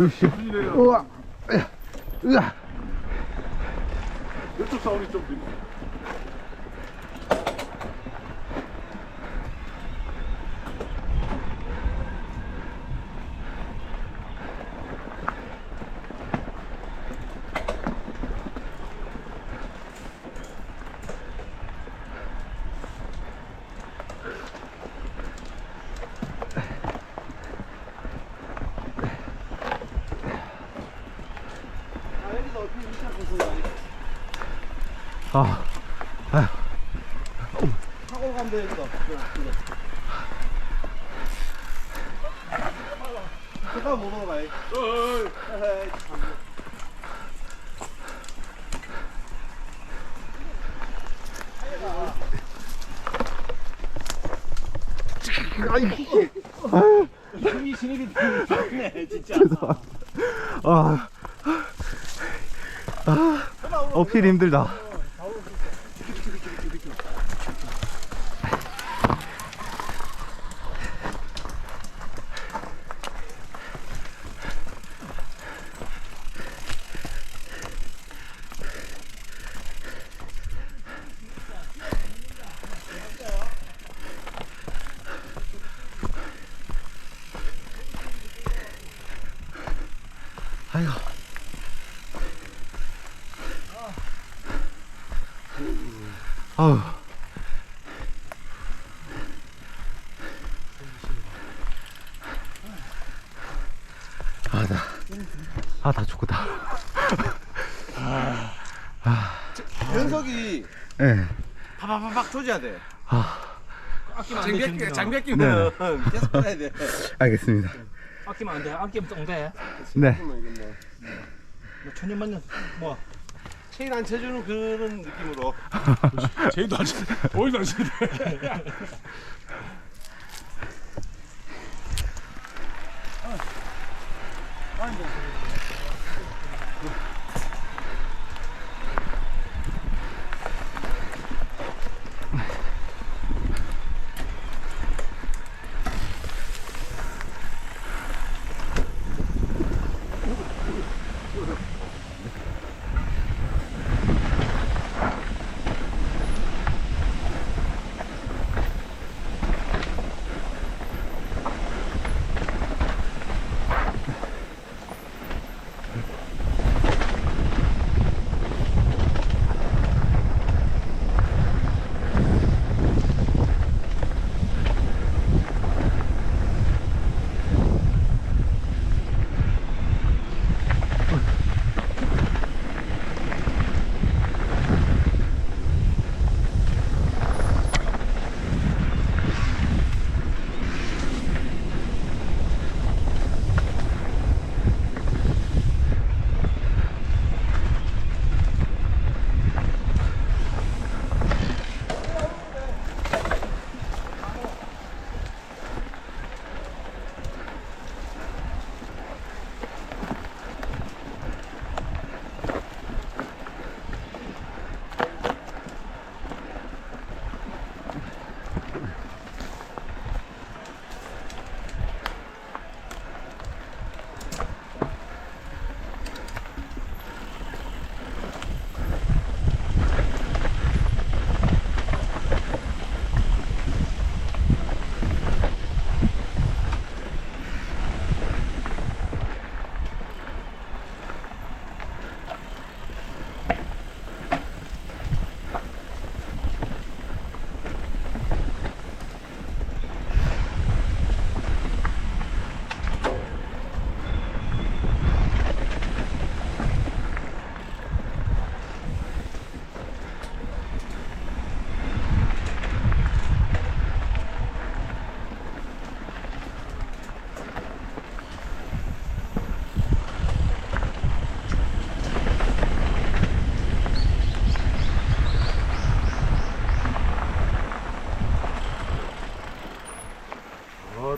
으쌰. 우와. 으아. 이쪽 사운이 좀 들려. 아, 아휴. 타고 가면 돼, 여기도. 그다음 못 넘어가. 형이 신입이 되네 진짜. 아, 어필 힘들다. 아이고. 아우. 다 죽겠다. 연석이 예. 파파파팍 조져야 돼. 장비 네. 끼면 계속 꺼야 돼. 알겠습니다. 아끼면 안 돼. 아끼면 똥돼. 네. 천년만년 뭐 체인 안 쳐주는 그런 느낌으로. 제이도 안 치. 어디도 안 치는데.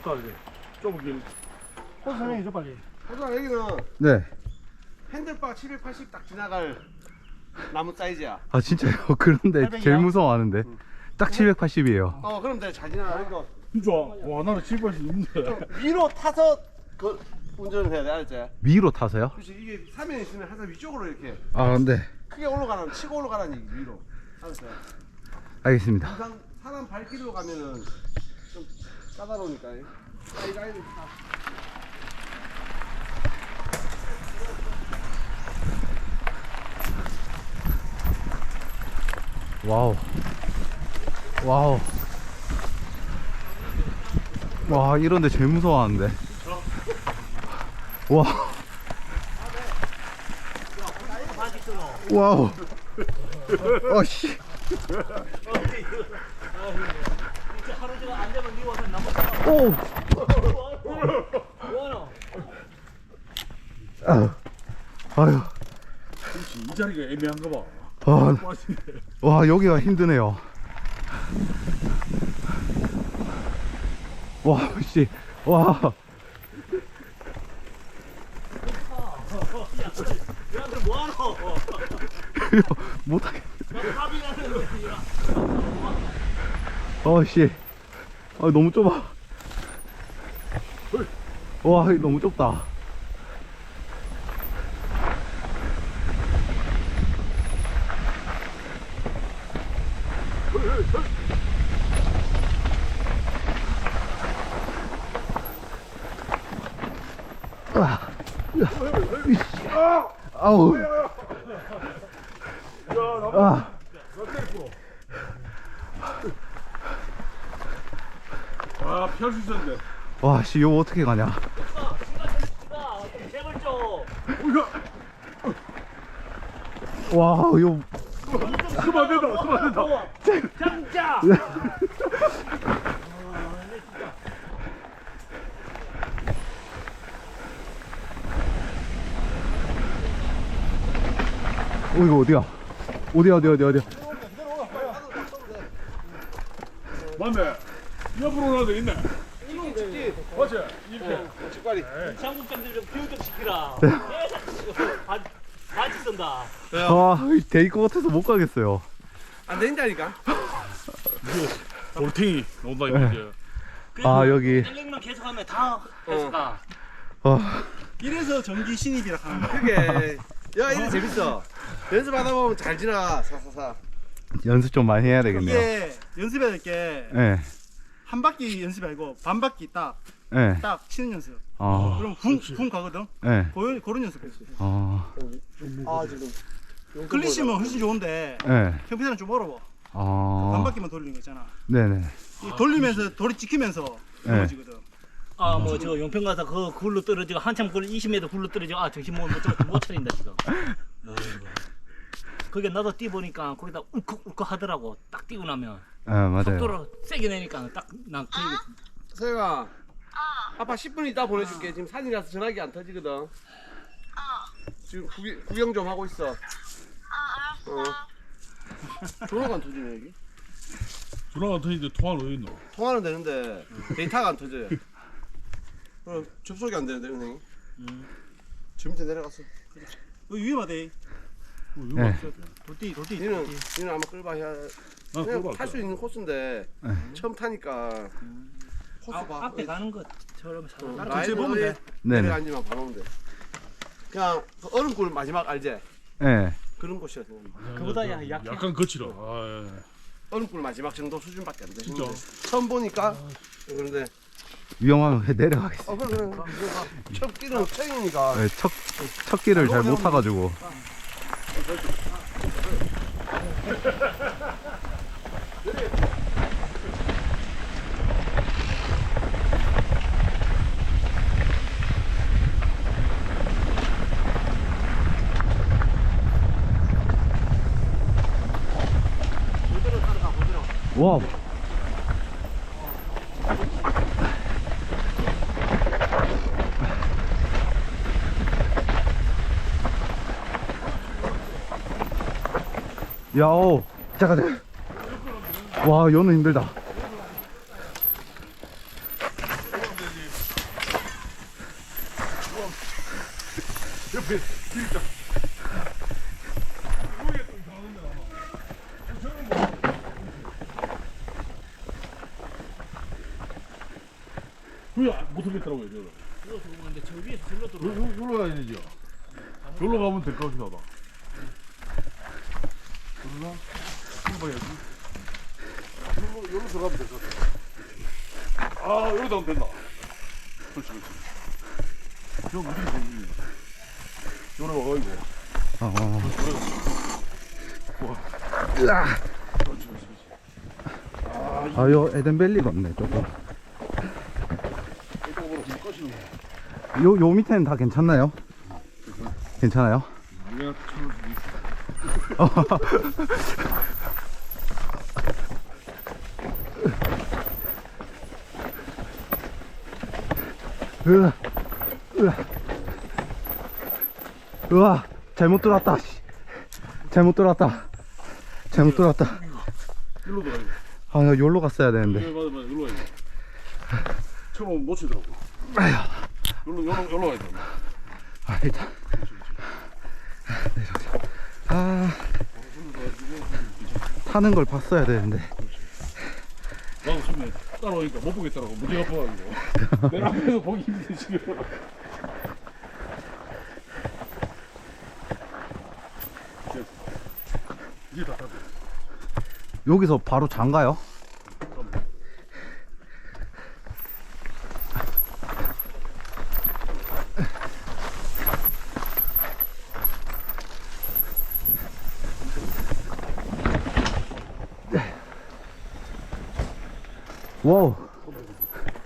이제 좁은 길. 선생님 저 빨리. 하지만 여기는 네. 핸들바 780 딱 지나갈 나무 사이즈야. 아 진짜요? 그런데 800이야? 제일 무서워하는데 딱 780이에요. 그럼 잘 지나가. 이거 진짜. 와 나는 집에서 있는데. 위로 타서 그 운전을 해야 돼, 알았지? 위로 타서요? 그렇지. 이게 사면이 있으면 항상 위쪽으로 이렇게 아, 근데 크게 올라가는, 치고 올라가는 얘기, 위로. 알았지? 알겠습니다. 항상 사람 발길로 가면은 좀 까다로우니까. 아이가 와우. 와우. 와, 이런데 제일 무서워하는데. 와. 와우. 씨. 하루 종일 안 되면 니 와서 나머지 오. 뭐하노? 아유. 이 자리가 애매한가 봐. 아, 와, 여기가 힘드네요. 와, 씨. 와. 야, 그럼 뭐하노? 못하겠. 합의 나는 거야. 씨. 아, 너무 좁아. 와, 너무 좁다. 아우. 아. 와, 피할 수 있었는데. 와, 씨, 이거 어떻게 가냐? 제발 좀. 와, 이거. 그만 안 된다, 그만 안 된다. 장자. 이거 어디야? 어디야? 맞네. 옆으로 올라도 있네. 맞지? 이렇게. 직관이. 장국장들 좀 교육 좀 시키라. 바지 쓴다. 아, 데일 것 같아서 못 가겠어요. 안 된다니까. 볼탱이 온다 이거지. 아, 여기. 셀링만 계속하면 다 해서가. 이래서 전기 신입이라 하는 거야. 그게 야 이거 재밌어. 연습하다 보면 잘 지나가. 사사사. 연습 좀 많이 해야 되겠네요. 이게 연습해야 될 게 한 예. 바퀴 연습 말고 반 바퀴 딱 예. 치는 연습. 아. 그럼 쿵 가거든. 예. 그런 연습했어. 아 지금. 클리시면 훨씬 좋은데 예. 평피사는 좀 어려워. 반 아. 바퀴만 돌리는 거 있잖아. 네네. 이 돌리면서 돌이 찍히면서 넘어지거든. 아, 뭐 저 용평 가서 그 굴로 떨어지고 한참 굴 20m 굴로 떨어지고 아 정신 못 차린다 지금. 그게 나도 뛰 보니까 거기다 울컥울컥 하더라고. 딱 뛰고 나면 맞아요. 속도로 세게 내니까 딱난 서영아. 아빠 10분 있다 보내줄게. 지금 산이라서 전화기 안 터지거든. 지금 구경 좀 하고 있어. 전화가 안 터지네 여기. 전화가 터지는데 통화는 어디 있노? 통화는 되는데 데이터가 안 터져요. 접속이 안 되는데 은행이. 저 밑에 내려갔어. 이거 위험하대. 이거 네. 없어야 돼. 돌띠. 니는 아마 끌바 해야. 난 그냥 그거 탈 수 있는 코스인데 처음 타니까 코스 봐. 앞에 가는 것처럼 살아. 전체 보면 돼. 네네. 내려앉으면 바로 오면 돼. 그냥 그 얼음굴 마지막 알지? 예. 그런 곳이야. 그보다 약해. 약간 거칠어. 아, 예. 얼음굴 마지막 정도 수준밖에 안 돼. 진짜? 처음 보니까 그런데 위험하면 내려가겠습니다. 그래. 첫 끼는 처음이니까. 네, 첫 길을 잘 못 타가지고. 와우. 야오. 잠깐. 와, 여는 힘들다. 그게 못 하겠더라고요, 저는. 이거 들어오는데 저 위에서 절로 들어와. 여기로 가야 되죠. 여기로 가면 될 것 같긴 하다. 여기로 봐야지. 여기로 들어가면 될 것 같아. 아, 여기다 하면 된다. 그렇지, 그렇지. 저 무슨 공기. 여기로 와가지고. 으아. 그렇지, 그렇지, 그렇지. 아, 요 에덴밸리가 없네, 조금. 이쪽으로 불 꺼시는 거. 요 밑에는 다 괜찮나요? 괜찮아요? 내가 쳐줄 수도 있어. 으아, 으아, 으아, 잘못 들어왔다. 씨. 잘못 들어왔다. 잘못 들어왔다. 일로 들어가야 돼. 아, 나 여기로 갔어야 되는데. 네, 맞아, 맞아. 일로 가야 돼. 처음 놓치더라고. 여기로 가야 돼. 아, 일단. 내려오자. 아, 타는 걸 봤어야 되는데. 나도 처음에 따라오니까 못 보겠더라고. 무지가 아파가지고. 내가 앞에서 보기 힘들지 지금. 이제 다 타고. 여기서 바로 장가요? 와우.